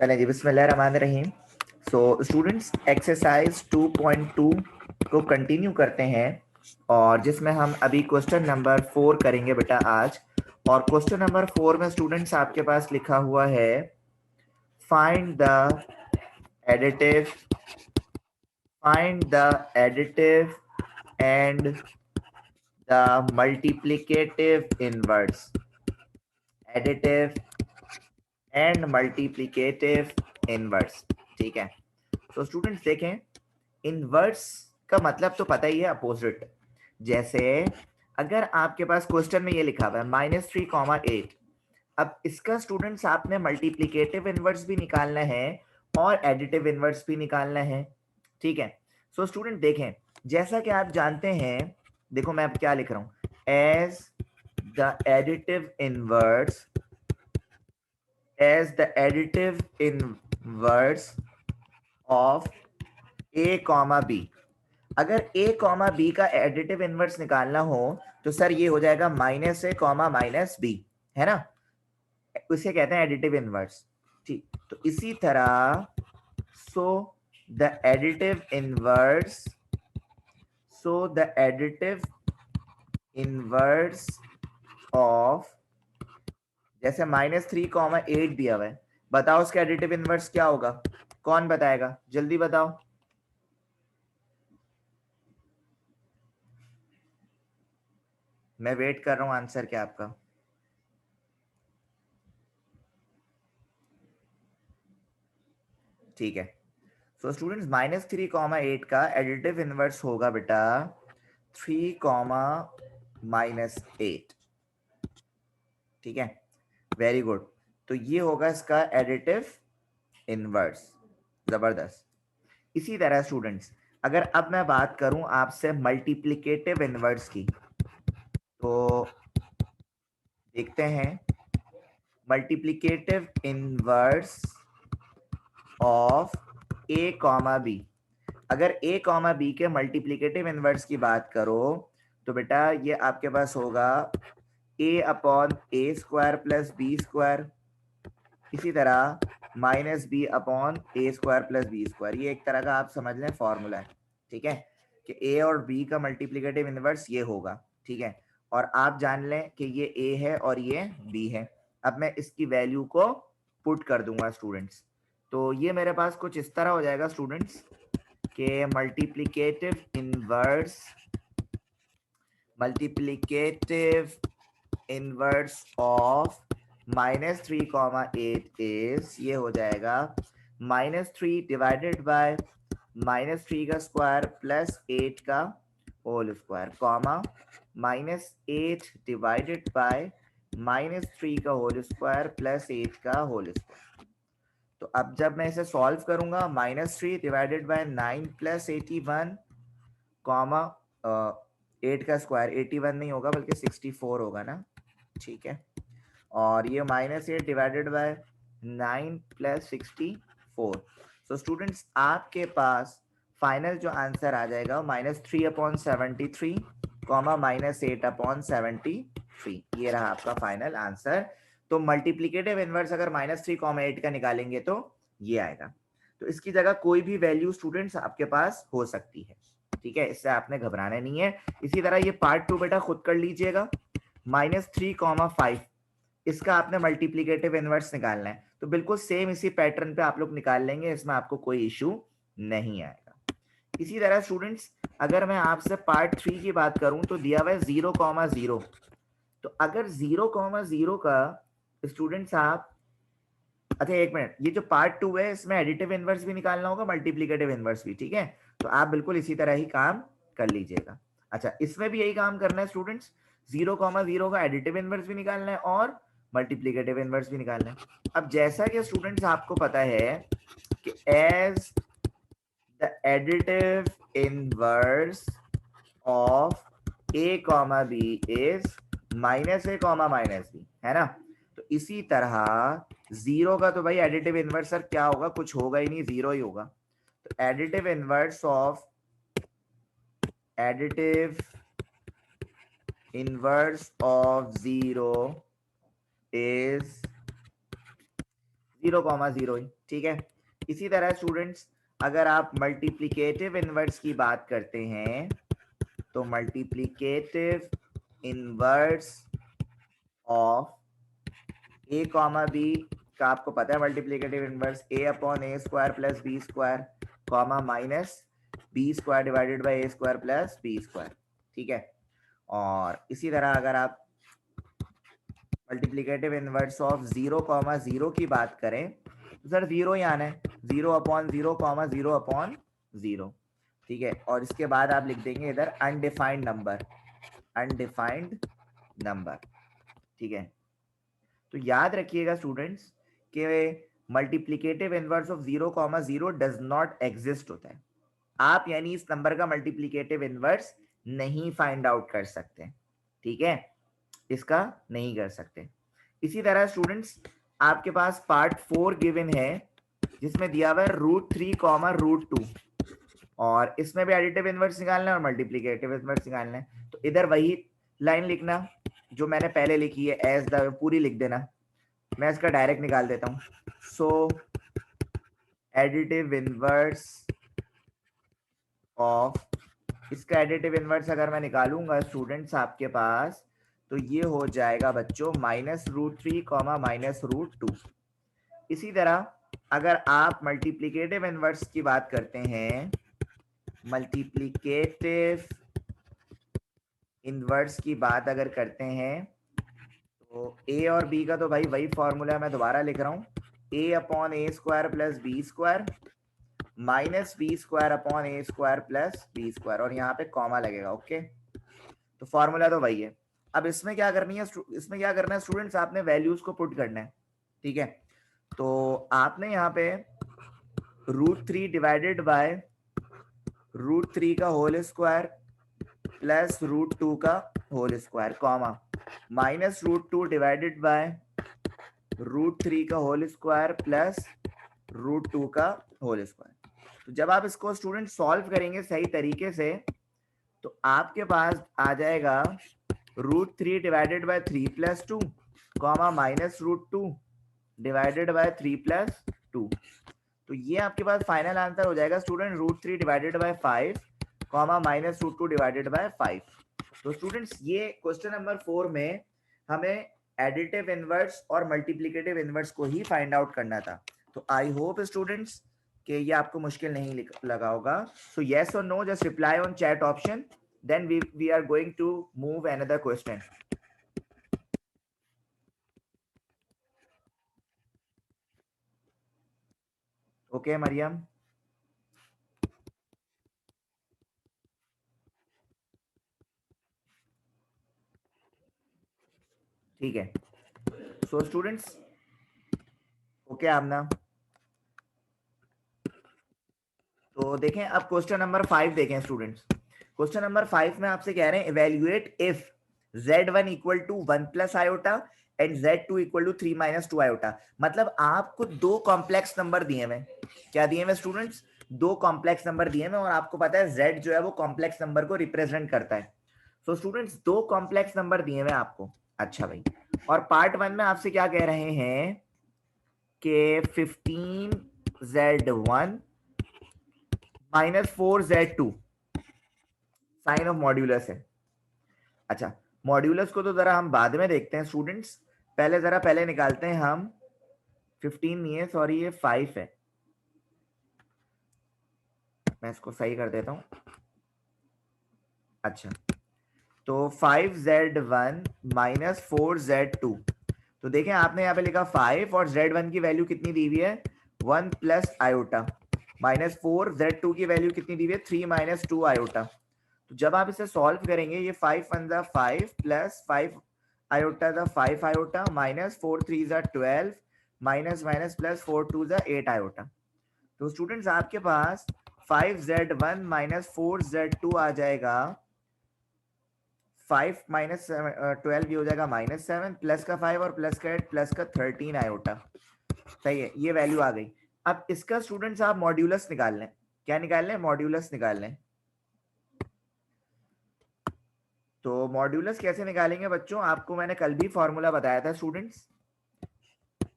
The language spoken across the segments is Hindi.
चलें जी, बिस्मिल्लाहिर्रहमानिर्रहीम। सो स्टूडेंट्स, एक्सरसाइज 2.2 को कंटिन्यू करते हैं और जिसमें हम अभी क्वेश्चन नंबर 4 करेंगे बेटा आज। और क्वेश्चन नंबर 4 में स्टूडेंट्स आपके पास लिखा हुआ है find the additive and the multiplicative inverse. Additive and multiplicative inverse. ठीक है, तो स्टूडेंट्स देखें, इनवर्स का मतलब तो पता ही है, अपोजिट। जैसे अगर आपके पास क्वेश्चन में ये लिखा हुआ है -3, 8, अब इसका स्टूडेंट्स आपने मल्टीप्लिकेटिव इनवर्स भी निकालना है और एडिटिव इनवर्स भी निकालना है। ठीक है, सो स्टूडेंट देखें, जैसा कि आप जानते हैं, देखो मैं अब क्या लिख रहा हूं, as the additive inverse of a comma b. अगर ए कॉमा बी का एडिटिव इनवर्स निकालना हो तो सर ये हो जाएगा -a कॉमा -b, है ना, उसे कहते हैं एडिटिव इनवर्स। ठीक, तो इसी तरह so the additive inverse of, जैसे -3, 8 दिया हुआ है, बताओ उसका एडिटिव इनवर्स क्या होगा? कौन बताएगा, जल्दी बताओ। मैं वेट कर रहा हूं आंसर क्या आपका। ठीक है, सो स्टूडेंट्स -3, 8 का एडिटिव इनवर्स होगा बेटा 3, -8। ठीक है, वेरी गुड। तो ये होगा इसका एडिटिव इनवर्स, जबरदस्त। इसी तरह स्टूडेंट्स, अगर अब मैं बात करूं आपसे मल्टीप्लिकेटिव इनवर्स की, तो देखते हैं multiplicative inverse of a comma b. अगर ए कॉमा बी के मल्टीप्लिकेटिव इनवर्स की बात करो तो बेटा ये आपके पास होगा a/a² + b², इसी तरह -b/a² + b²। ये एक तरह का आप समझ लें फॉर्मूला है। ठीक है, कि ए और बी का मल्टीप्लिकेटिव इनवर्स ये होगा। ठीक है, और आप जान लें कि ये ए है और ये बी है। अब मैं इसकी वैल्यू को पुट कर दूंगा स्टूडेंट्स, तो ये मेरे पास कुछ इस तरह हो जाएगा स्टूडेंट्स के मल्टीप्लिकेटिव इनवर्स ऑफ -3, 8 ये हो जाएगा -3 डिवाइडेड बाय -3 का स्क्वायर प्लस 8 का whole square, comma -8 divided by -3 का होल स्क्वायर प्लस 8 का होल स्क्वायर। तो अब जब मैं इसे सॉल्व करूंगा, -3 डिवाइडेड बाय 9 + 81, कॉमा 8 का स्क्वायर 81 नहीं होगा बल्कि 64 होगा ना। ठीक है, और ये -8 डिवाइडेड बाय 9 + 64। सो स्टूडेंट्स आपके पास फाइनल जो आंसर आ जाएगा वो -3/73, -8/73। ये रहा आपका फाइनल आंसर। तो मल्टीप्लिकेटिव इनवर्स अगर -3, 8 का निकालेंगे तो ये आएगा। तो इसकी जगह कोई भी वैल्यू स्टूडेंट्स आपके पास हो सकती है। ठीक है, इससे आपने घबराना नहीं है। इसी तरह ये पार्ट 2 बेटा खुद कर लीजिएगा। -3, 5, इसका आपने मल्टीप्लिकेटिव इनवर्स निकालना है, तो बिल्कुल सेम इसी पैटर्न पे आप लोग निकाल लेंगे, इसमें आपको कोई इशू नहीं आएगा। इसी तरह स्टूडेंट्स, अगर मैं आपसे पार्ट 3 की बात करूं तो दिया हुआ है 0,0, तो अगर 0,0 का स्टूडेंट्स आप, अच्छा एक मिनट, ये जो पार्ट 2 है इसमें एडिटिव इनवर्स भी निकालना होगा, मल्टीप्लिकेटिव इनवर्स भी। ठीक है, तो आप बिल्कुल इसी तरह ही काम कर लीजिएगा। अच्छा, इसमें भी यही काम करना है स्टूडेंट्स, 0,0 का एडिटिव इनवर्स भी निकालना है और मल्टीप्लिकेटिव इनवर्स भी निकालना है। अब जैसा कि स्टूडेंट्स आपको पता है कि as the additive inverse of a, b is -a, -b, है ना। तो इसी तरह 0 का तो भाई एडिटिव इनवर्स सर क्या होगा, कुछ होगा ही नहीं, 0 ही होगा। तो एडिटिव इनवर्स ऑफ 0 इज 0,0 ही, ठीक है। इसी तरह स्टूडेंट्स अगर आप मल्टीप्लिकेटिव इनवर्स की बात करते हैं तो multiplicative inverse of a comma b का आपको पता है multiplicative inverse a upon A square plus B square comma minus B square divided by a square plus B square, ठीक है। और इसी तरह अगर आप मल्टीप्लिकेटिव इनवर्स ऑफ 0,0 की बात करें तो सर 0 ही आना है, 0/0, ठीक है। और इसके बाद आप लिख देंगे इधर अनडिफाइंड नंबर, अनडिफाइंड नंबर, ठीक है। तो याद रखिएगा स्टूडेंट्स कि multiplicative inverse of 0,0 does not exist होता है। आप यानी इस नंबर का मल्टीप्लिकेटिव इनवर्स नहीं फाइंड आउट कर सकते, ठीक है, इसका नहीं कर सकते। इसी तरह स्टूडेंट्स आपके पास पार्ट 4 गिवन है जिसमें दिया हुआ है √3, √2 और इसमें भी एडिटिव इनवर्स निकालना है और मल्टीप्लिकेटिव इनवर्स निकालना है। तो इधर वही लाइन लिखना जो मैंने पहले लिखी है, एज द पूरी लिख देना। मैं इसका डायरेक्ट निकाल देता हूं। सो एडिटिव इनवर्स ऑफ, इसका एडिटिव इनवर्स अगर मैं निकालूंगा स्टूडेंट्स आपके पास तो ये हो जाएगा बच्चों -√3, -√2। इसी तरह अगर आप मल्टीप्लिकेटिव इनवर्स की बात करते हैं, मल्टीप्लिकेटिव इनवर्स की बात अगर करते हैं तो ए और बी का तो भाई वही फॉर्मूला मैं दोबारा लिख रहा हूं, A upon A square plus B square minus B square upon A square plus B square, और यहाँ पे कॉमा लगेगा, ओके। तो फॉर्मूला तो वही है। अब इसमें क्या करनी है, इसमें क्या करना है स्टूडेंट्स, आपने वैल्यूज को पुट करना है, ठीक है। तो आपने यहाँ पे √3 डिवाइडेड बाय √3 का होल स्क्वायर प्लस √2 का whole square comma minus √2 divided by √3 का होल स्क्वायर प्लस √2 का होल स्क्वायर। तो जब आप इसको स्टूडेंट सॉल्व करेंगे सही तरीके से तो आपके पास आ जाएगा √3 divided by 3 + 2 comma minus √2 divided by 3 + 2। तो ये आपके पास फाइनल आंसर हो जाएगा student √3 divided by 5 comma minus √2 divided bye 5। तो स्टूडेंट्स ये क्वेश्चन नंबर 4 में हमें एडिटिव इनवर्स और मल्टीप्लिकेटिव इनवर्स को ही फाइंड आउट करना था। तो आई होप स्टूडेंट्स कि ये आपको मुश्किल नहीं लगा होगा। सो येस और no just reply on chat option, then we are going to move another question. Okay Mariam, ठीक है। सो स्टूडेंट्स ओके आमना, तो देखें अब क्वेश्चन नंबर 5 देखें स्टूडेंट्स। क्वेश्चन नंबर 5 में आपसे कह रहे हैं evaluate if z1 = 1 + iota and z2 = 3 - 2 iota. मतलब आपको दो कॉम्प्लेक्स नंबर दिए हुए, क्या दिए हुए स्टूडेंट्स, दो कॉम्प्लेक्स नंबर दिए हुए, और आपको पता है z जो है वो कॉम्प्लेक्स नंबर को रिप्रेजेंट करता है। सो स्टूडेंट्स दो कॉम्प्लेक्स नंबर दिए हुए आपको, अच्छा भाई। और पार्ट 1 में आपसे क्या कह रहे हैं कि 15z1 -4z2 sign of modulus है। अच्छा, मॉड्यूलस को तो जरा हम बाद में देखते हैं स्टूडेंट्स, पहले निकालते हैं हम 15 नहीं है, सॉरी ये 5 है। मैं इसको सही कर देता हूं। अच्छा, तो 5z1 -4z2, तो देखें आपने यहाँ पे लिखा 5 और z1 की वैल्यू कितनी दी हुई है 1 + आयोटा, -4 z2 की वैल्यू कितनी दी हुई है 3 - 2 आयोटा। तो जब आप इसे सॉल्व करेंगे ये 5 × 1 = 5 + 5 iota the 5 iota -4 × 3 = 12 minus minus plus 4 × 2 = 8 iota. तो स्टूडेंट्स आपके पास 5z1 -4z2 आ जाएगा 5 - 12 भी हो जाएगा -7 प्लस का 5 और प्लस का 8 प्लस का 13 आयोटा। सही है, ये वैल्यू आ गई। अब इसका स्टूडेंट्स आप मॉड्यूलस निकाल लें। क्या निकाल लें, मॉड्यूलस निकाल लें। तो मॉड्यूलस कैसे निकालेंगे बच्चों, आपको मैंने कल भी फॉर्मूला बताया था स्टूडेंट्स।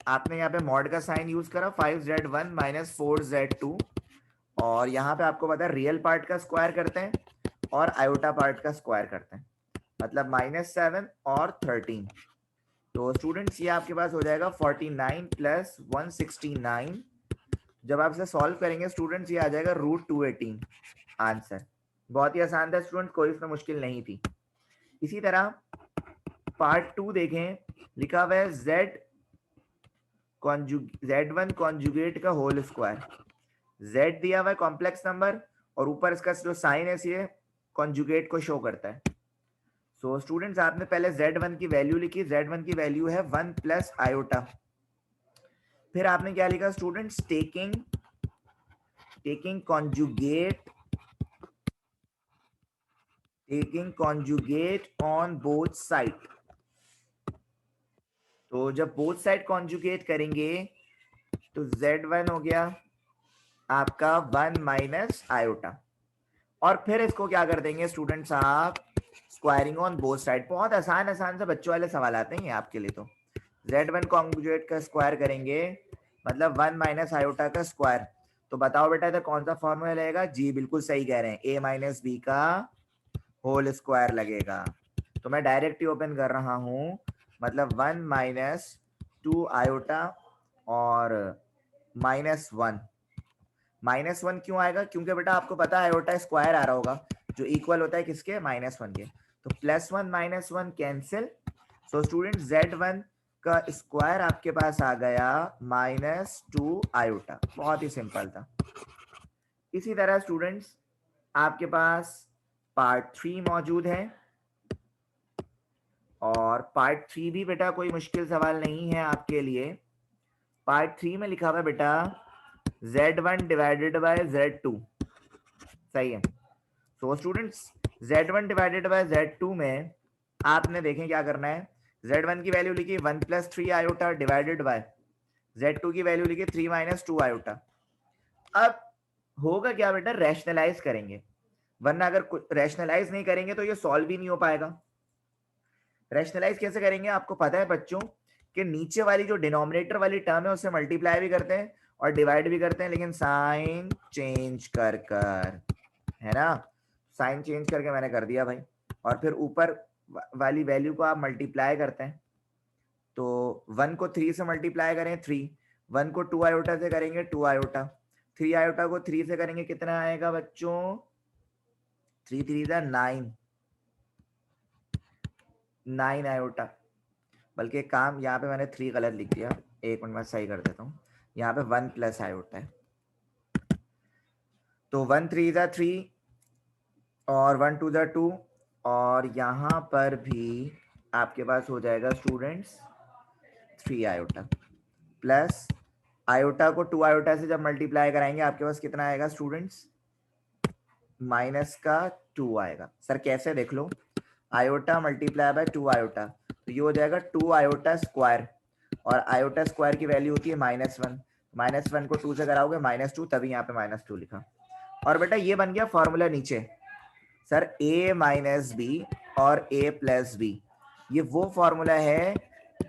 आपने यहाँ पे मॉड का साइन यूज करा, 5z1 माइनस 4z2, और यहाँ पे आपको पता है रियल पार्ट का स्क्वायर करते हैं और आयोटा पार्ट का स्क्वायर करते हैं, मतलब -7 और 13। तो स्टूडेंट्स ये आपके पास हो जाएगा 49 प्लस 169। जब आप इसे सॉल्व करेंगे स्टूडेंट्स ये आ जाएगा √218 आंसर। बहुत ही आसान था स्टूडेंट, कोई इसमें मुश्किल नहीं थी। इसी तरह पार्ट 2 देखें, लिखा हुआ है z1 कॉन्जुगेट का होल स्क्वायर। z दिया हुआ है कॉम्प्लेक्स नंबर और ऊपर इसका जो साइन है ये कॉन्जुगेट को शो करता है। सो स्टूडेंट्स आपने पहले z1 की वैल्यू लिखी, z1 की वैल्यू है 1 प्लस आयोटा। फिर आपने क्या लिखा students, taking conjugate on both side. तो जब बोथ साइड कॉन्जुगेट करेंगे तो z1 हो गया आपका 1 माइनस आयोटा, और फिर इसको क्या कर देंगे स्टूडेंट्स आप, स्क्वायरिंग ऑन बोथ साइड। बहुत आसान आसान से बच्चों वाले सवाल आते हैं आपके लिए। तो z1 कॉन्जुगेट का स्क्वायर करेंगे मतलब 1 माइनस आयोटा का स्क्वायर। तो बताओ बेटा इधर कौन सा फॉर्मूला लगेगा? जी बिल्कुल सही कह रहे हैं, a माइनस बी का होल स्क्वायर लगेगा। तो मैं डायरेक्ट ही ओपन कर रहा हूं, मतलब 1 माइनस 2 आयोटा और -1। -1 क्यों आएगा? क्योंकि बेटा आपको पता है आयोटा स्क्वायर आ रहा होगा जो इक्वल होता है किसके, -1 के। तो +1 -1 कैंसिल। सो स्टूडेंट z1 का स्क्वायर आपके पास आ गया -2 आयोटा। बहुत ही सिंपल था। इसी तरह स्टूडेंट्स आपके पास पार्ट 3 मौजूद है, और पार्ट 3 भी बेटा कोई मुश्किल सवाल नहीं है आपके लिए। पार्ट 3 में लिखा हुआ है बेटा z1 डिवाइडेड बाय z2, सही है। So students z1 divided by z2 में आपने देखें क्या करना है, z1 की वैल्यू लिखी 1 plus 3 iota divided by z2 की वैल्यू लिखी 3 माइनस 2 आयोटा। अब होगा क्या बेटा, रैशनलाइज करेंगे, वरना अगर रैशनलाइज नहीं करेंगे तो ये सॉल्व भी नहीं हो पाएगा। रैशनलाइज कैसे करेंगे? आपको पता है बच्चों कि नीचे वाली जो डिनोमिनेटर वाली टर्म है उससे मल्टीप्लाई भी करते हैं और डिवाइड भी करते हैं, लेकिन साइन चेंज कर कर, है ना। साइन चेंज करके मैंने कर दिया भाई, और फिर ऊपर वाली वैल्यू को आप मल्टीप्लाई करते हैं। तो 1 को 3 से मल्टीप्लाई करें 3, 1 को 2 आयोटा से करेंगे 2 आयोटा, 3 आयोटा को 3 से करेंगे कितना आएगा बच्चों, 3 3 9, 9 आयोटा। बल्कि एक काम, यहाँ पे मैंने 3 गलत लिख दिया, एक मिनट में सही कर देता हूँ। यहाँ पे 1 प्लस आयोटा है, तो 1 3 3 और 1 2 2, और यहाँ पर भी आपके पास हो जाएगा स्टूडेंट्स 3 आयोटा, प्लस आयोटा को 2 आयोटा से जब मल्टीप्लाई कराएंगे आपके पास कितना आएगा स्टूडेंट्स, माइनस का 2 आएगा। सर कैसे? देख लो, आयोटा मल्टीप्लाई बाय 2 आयोटा, तो ये हो जाएगा 2 आयोटा स्क्वायर, और आयोटा स्क्वायर की वैल्यू होती है -1, -1 को 2 से कराओगे -2, तभी यहाँ पे -2 लिखा। और बेटा ये बन गया फॉर्मूला नीचे, सर a माइनस बी और a प्लस बी, ये वो फॉर्मूला है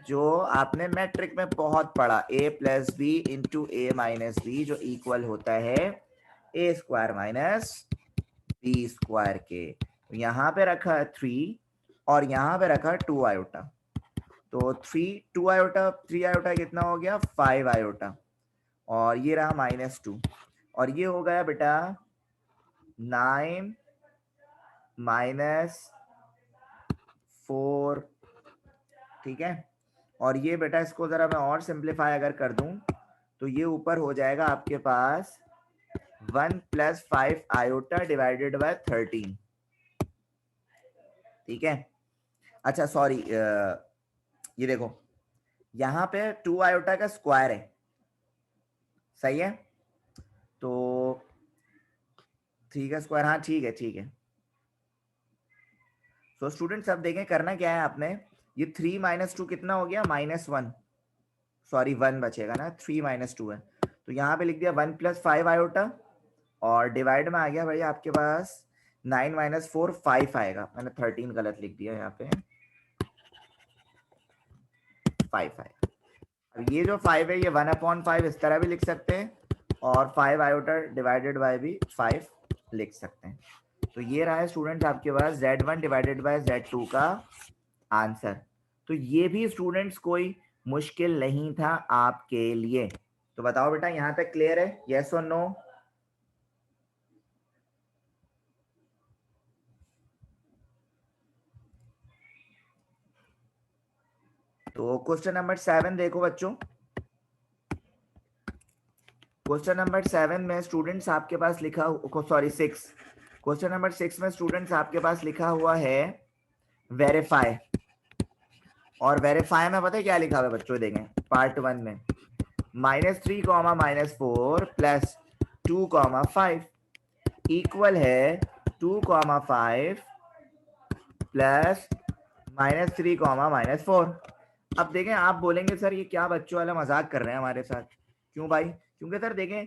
जो आपने मैट्रिक में बहुत पढ़ा, a plus b into a minus b, जो इक्वल होता है a square minus B square के। तो यहाँ पे रखा 3 और यहाँ पे रखा 2 आयोटा, तो 2 आयोटा 3 आयोटा कितना हो गया, 5 आयोटा, और ये रहा -2, और ये हो गया बेटा 9 -4, ठीक है। और ये बेटा इसको जरा मैं और सिंप्लीफाई अगर कर दूं तो ये ऊपर हो जाएगा आपके पास 1 प्लस 5 आयोटा डिवाइडेड बाय 13, ठीक है। अच्छा सॉरी, ये देखो यहाँ पे 2 आयोटा का स्क्वायर है, सही है, तो 3 का स्क्वायर, हाँ ठीक है ठीक है। सो स्टूडेंट्स अब देखें करना क्या है आपने, ये 3 -2 कितना हो गया, -1, सॉरी 1 बचेगा ना, 3 -2 है, तो यहाँ पे लिख दिया 1 प्लस 5 आयोटा, और डिवाइड में आ गया भाई आपके पास 9 -4 5 आएगा, मैंने 13 गलत लिख दिया यहाँ पे, 5 आएगा। अब ये जो 5 है ये 1/5 इस तरह भी लिख सकते हैं और 5 आयोटा डिवाइडेड बाय भी 5 लिख सकते हैं। तो ये रहा है स्टूडेंट्स आपके पास Z1 डिवाइडेड बाय Z2 का आंसर। तो ये भी स्टूडेंट्स कोई मुश्किल नहीं था आपके लिए। तो बताओ बेटा यहां तक क्लियर है, यस और नो? तो क्वेश्चन नंबर 7 देखो बच्चों। क्वेश्चन नंबर 7 में स्टूडेंट्स आपके पास लिखा, सॉरी 6, क्वेश्चन नंबर 6 में स्टूडेंट्स आपके पास लिखा हुआ है वेरीफाई। और वेरीफाई में पता है क्या लिखा हुआ है बच्चों, देखें पार्ट 1 में -3, -4 प्लस 2, 5 इक्वल है 2, 5 प्लस -3, -4। अब देखें आप बोलेंगे सर ये क्या बच्चों वाला मजाक कर रहे हैं हमारे साथ, क्यों भाई? क्योंकि सर देखें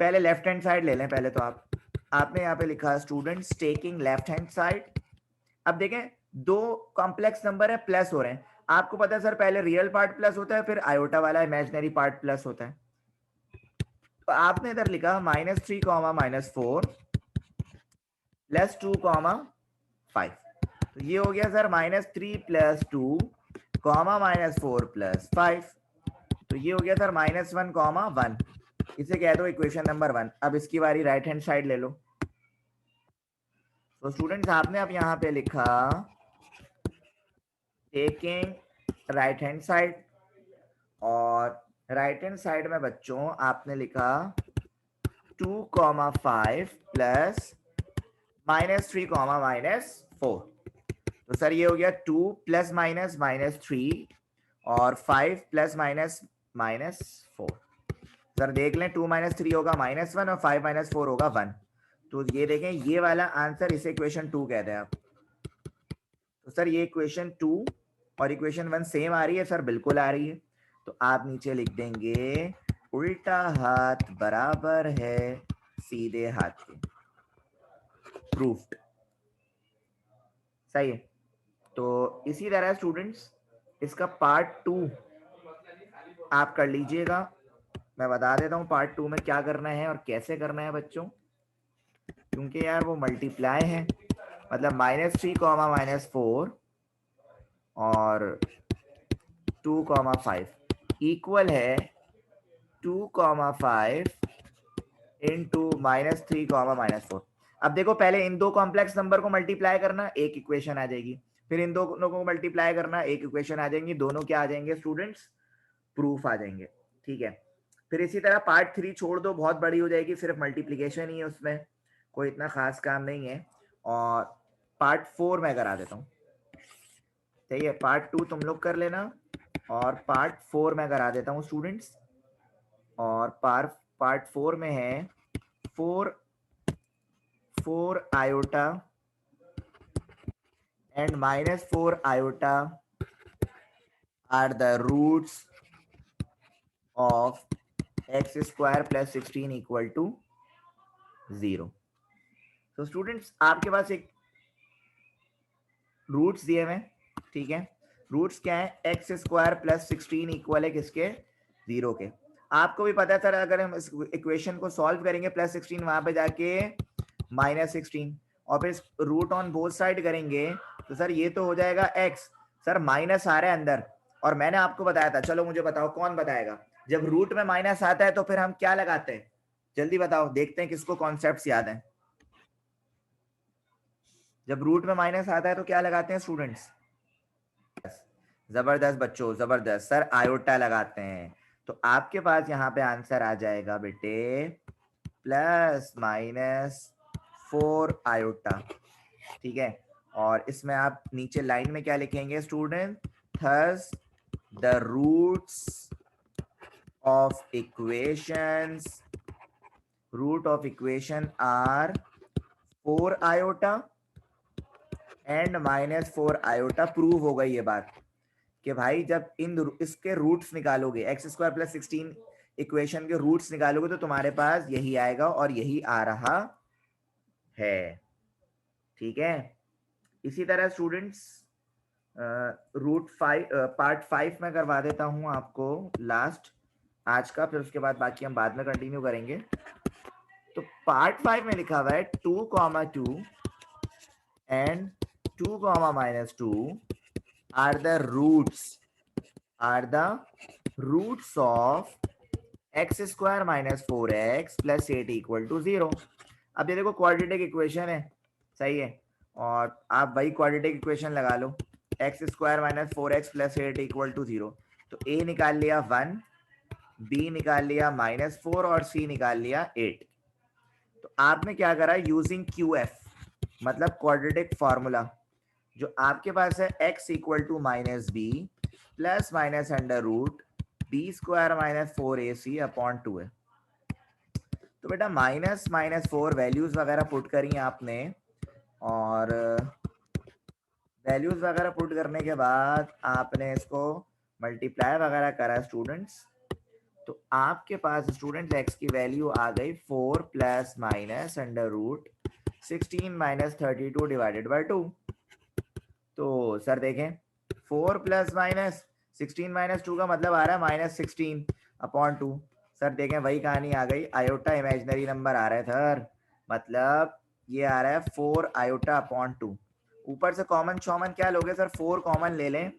पहले लेफ्ट हैंड साइड ले लें पहले। तो आपने यहाँ पे लिखा है students taking left hand side. अब देखें दो कॉम्प्लेक्स नंबर है प्लस हो रहे हैं, आपको पता है सर पहले रियल पार्ट प्लस होता है फिर आयोटा वाला इमेजिनरी पार्ट प्लस होता है। तो आपने इधर लिखा -3, -4 प्लस 2, 5। तो ये हो गया सर -3 प्लस 2, -4 प्लस 5। तो ये हो गया सर -1, 1। इसे कह दो इक्वेशन नंबर 1। अब इसकी बारी राइट हैंड साइड ले लो। तो स्टूडेंट्स आपने अब यहाँ पे लिखा टेकिंग राइट हैंड साइड, और राइट हैंड साइड में बच्चों आपने लिखा 2, 5 प्लस -3, -4। तो सर ये हो गया 2 प्लस माइनस -3 और 5 प्लस -4। सर देख लें 2 -3 होगा -1 और 5 -4 होगा 1। तो ये देखें ये वाला आंसर इसे इक्वेशन 2 कहते हैं आप। तो सर ये इक्वेशन 2 और इक्वेशन 1 सेम आ रही है सर? बिल्कुल आ रही है। तो आप नीचे लिख देंगे उल्टा हाथ बराबर है सीधे हाथ के। प्रूफ्ड। सही है। तो इसी तरह स्टूडेंट्स इसका पार्ट 2 आप कर लीजिएगा। मैं बता देता हूँ पार्ट 2 में क्या करना है और कैसे करना है बच्चों, क्योंकि यार वो मल्टीप्लाई है, मतलब -3, -4 और 2, 5 इक्वल है 2, 5 इंटू -3, -4। अब देखो पहले इन दो कॉम्प्लेक्स नंबर को मल्टीप्लाई करना, एक इक्वेशन आ जाएगी। फिर इन दोनों को मल्टीप्लाई करना, एक इक्वेशन आ जाएंगी। दोनों क्या आ जाएंगे स्टूडेंट्स? प्रूफ आ जाएंगे। ठीक है। फिर इसी तरह पार्ट 3 छोड़ दो, बहुत बड़ी हो जाएगी, सिर्फ मल्टीप्लीकेशन ही है उसमें, कोई इतना खास काम नहीं है। और पार्ट 4 में करा देता हूँ। सही है, पार्ट 2 तुम लोग कर लेना और पार्ट 4 में करा देता हूँ स्टूडेंट्स। और पार्ट 4 में है 4 iota and -4 iota are the roots of x square plus 16 equal to 0। तो स्टूडेंट्स आपके पास एक रूट्स दिए हुए हैं, ठीक है। रूट्स क्या है? एक्स स्क्वायर प्लस 16 इक्वल है किसके? 0 के। आपको भी पता है सर अगर हम इस इक्वेशन को सॉल्व करेंगे +16 वहां पे जाके -16 और फिर रूट ऑन बोथ साइड करेंगे तो सर ये तो हो जाएगा x। सर माइनस आ रहा है अंदर और मैंने आपको बताया था, चलो मुझे बताओ कौन बताएगा, जब रूट में माइनस आता है तो फिर हम क्या लगाते हैं? जल्दी बताओ, देखते हैं किसको कॉन्सेप्ट्स याद है। जब रूट में माइनस आता है तो क्या लगाते हैं स्टूडेंट्स? जबरदस्त बच्चों, जबरदस्त। सर आयोटा लगाते हैं। तो आपके पास यहाँ पे आंसर आ जाएगा बेटे +-4 आयोटा। ठीक है। और इसमें आप नीचे लाइन में क्या लिखेंगे student? Thus the roots of equations, root of equation are 4 iota and -4 iota. Prove हो गई ये बात कि भाई जब इसके रूट्स निकालोगे, x² + 16 इक्वेशन के रूट्स निकालोगे तो तुम्हारे पास यही आएगा और यही आ रहा है। ठीक है। इसी तरह स्टूडेंट्स रूट 5 पार्ट 5 में करवा देता हूँ आपको लास्ट आज का, फिर उसके बाद बाकी हम बाद में कंटिन्यू करेंगे। तो पार्ट 5 में लिखा हुआ है 2, 2 and 2, -2 are the roots of x square minus 4x plus 8 equal to 0। अब ये देखो क्वाड्रेटिक इक्वेशन है, सही है, और आप वही क्वाड्रेटिक इक्वेशन लगा लो, X square minus 4x plus 8 equal to 0। तो a निकाल लिया 1, b निकाल लिया -4 और c निकाल लिया 8। तो आपने क्या करा, यूजिंग QF मतलब क्वाड्रेटिक फॉर्मूला, जो आपके पास है x equal to -b plus minus under root b square minus 4ac upon 2 है। तो बेटा -4 वैल्यूज वगैरह पुट करी आपने, और वैल्यूज वगैरह पुट करने के बाद आपने इसको मल्टीप्लाई वगैरह करा स्टूडेंट्स, तो आपके पास स्टूडेंट्स x की वैल्यू आ गई 4 plus minus under root 16 minus 32 divided by 2। तो सर देखें 4 प्लस माइनस 16 माइनस 2 का मतलब आ रहा है -16 अपॉन 2। सर देखें वही कहानी आ गई, आयोटा इमेजिनरी नंबर आ रहा है सर, मतलब ये आ रहा है 4 आयोटा अपॉन 2। ऊपर से कॉमन शॉमन क्या लोगे सर, 4 कॉमन ले लें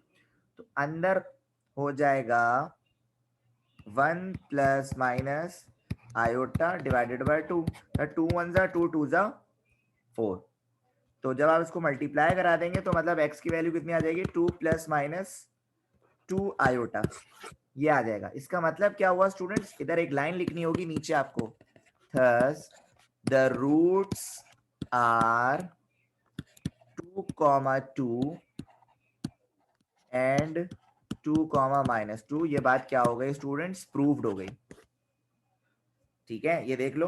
तो अंदर हो जाएगा 1 plus minus iota divided by 2। 2 1 जा 2 2 जा 4। तो जब आप इसको मल्टीप्लाई करा देंगे तो मतलब x की वैल्यू कितनी आ जाएगी, 2 प्लस माइनस 2 आयोटा, ये आ जाएगा। इसका मतलब क्या हुआ स्टूडेंट्स, इधर एक लाइन लिखनी होगी नीचे आपको, thus the roots are 2, 2 and 2, -2। ये बात क्या हो गई स्टूडेंट्स, प्रूव्ड हो गई। ठीक है, ये देख लो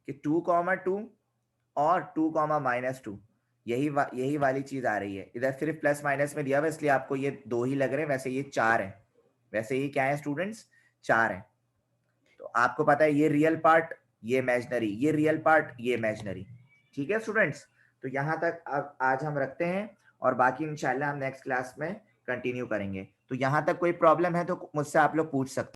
कि 2, 2 और 2, -2 यही वाली चीज आ रही है। इधर सिर्फ प्लस माइनस में दिया हुआ इसलिए आपको ये 2 ही लग रहे हैं, वैसे ये 4 है, वैसे ये क्या है स्टूडेंट्स, 4 है। तो आपको पता है ये रियल पार्ट, ये इमेजिनरी, ये रियल पार्ट, ये इमेजिनरी। ठीक है स्टूडेंट्स, तो यहाँ तक अब आज हम रखते हैं, और बाकी इंशाल्लाह हम नेक्स्ट क्लास में कंटिन्यू करेंगे। तो यहाँ तक कोई प्रॉब्लम है तो मुझसे आप लोग पूछ सकते हैं।